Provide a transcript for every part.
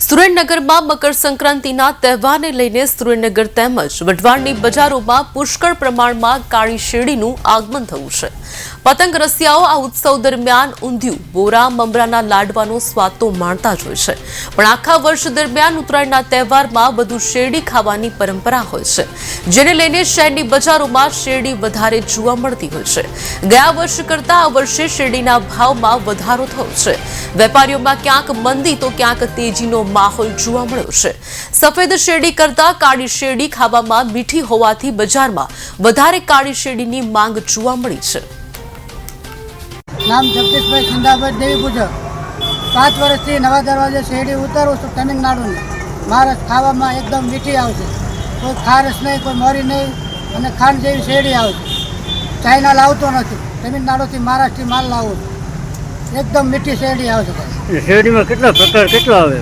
સુરેન્દ્રનગરમાં મકર સંક્રાંતિના તહેવારને લઈને સુરેન્દ્રનગર તેમજ વઢવાણની બજારોમાં પુષ્કળ પ્રમાણમાં કાળી શેરડીનું આગમન થયું છે। પતંગ રસિયાઓ આ ઉત્સવ દરમિયાન ઊંધિયું, બોરા, મમરાના લાડવાનો સ્વાદ તો માણતા જ હોય છે, પણ આખા વર્ષ દરમિયાન ઉત્તરાયણના તહેવારમાં વધુ શેરડી ખાવાની પરંપરા હોય છે, જેને લઈને શહેરની બજારોમાં શેરડી વધારે જોવા મળતી હોય છે। ગયા વર્ષ કરતાં આ વર્ષે શેરડીના ભાવમાં વધારો થયો છે। વેપારીઓમાં ક્યાંક મંદી તો ક્યાંક તેજીનો માહોલ જોવા મળ્યો છે। સફેદ શેરડી કરતાં કાળી શેરડી ખાવામાં મીઠી હોવાથી બજારમાં વધારે કાળી શેરડીની માંગ જોવા મળી છે। नाम जगदीश भाई सिंधाबाद देवी पूजा 5 वर्षથી नवा दरवाजे શેરડી ઉતારું છું તમિલનાડુની। महाराष्ट्र ખાવામાં એકદમ મીઠી આવે છે, કોઈ ખારસ નહીં, કોઈ મોરી નહીં અને ખાંડ જેવી શેરડી આવે છે। ચાઇના લાવતો નથી, તમિલનાડુથી महाराष्ट्रથી માલ લાવું છું, એકદમ મીઠી શેરડી આવે છે। શેરડીમાં કેટલા પ્રકાર કેટલા આવે?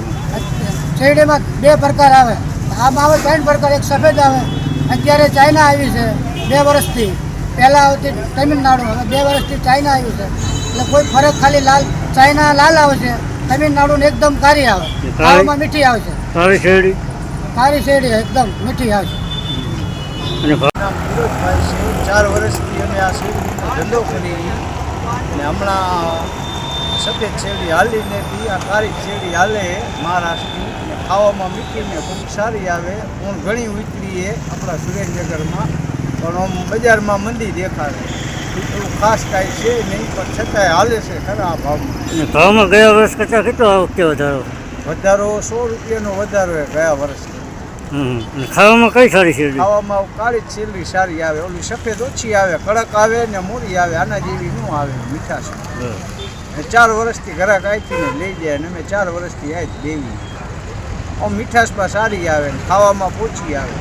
શેરડીમાં 2 પ્રકાર આવે, આમાં આવે 3 પ્રકાર। એક સફેદ આવે, અત્યારે ચાઇના આવી છે 2 વર્ષથી, પહેલાં આવતી તમિલનાડુ, હવે 2 વર્ષથી ચાઇના આવ્યું છે, એટલે કોઈ ફરક ખાલી લાલ ચાઇના લાલ આવે છે, તમિલનાડુને એકદમ કાળી આવે, ખાવામાં મીઠી આવે છે। કાળી શેરડી એકદમ મીઠી આવે છે। અને વિરોધભાઈ છે, 4 વર્ષથી અમે આ શેરડીનો ધંધો કરી અને હમણાં સફેદ શેરડી હાલીને બી આ કાળી શેરડી હાલે મહારાષ્ટ્રની, અને ખાવામાં મીઠીને ખૂબ સારી આવે। હું ઘણી ઉતરીએ આપણા સુરેન્દ્રનગરમાં, પણ આમ બજારમાં મંદી દેખાડે, એવું ખાસ કાંઈ છે નહીં, પણ છતાંય હાલે છે ખરા આ ભાવમાં। ભાવમાં ગયા વર્ષ કરતાં કેટલો આ વખતે વધારો? વધારો 100 રૂપિયાનો વધારો છે ગયા વર્ષે। અને ખાવામાં કઈ સારી શેરડી? ખાવામાં કાળી જ શેરડી સારી આવે, ઓલી સફેદ ઓછી આવે, કડક આવે ને મોરી આવે, આના જેવી ન આવે મીઠાશ। 4 વર્ષથી ઘરાક અહીંથી ને લઈ જાય, અને અમે 4 વર્ષથી આ જ દેવી। મીઠાશમાં સારી આવે ને ખાવામાં પોચી આવે।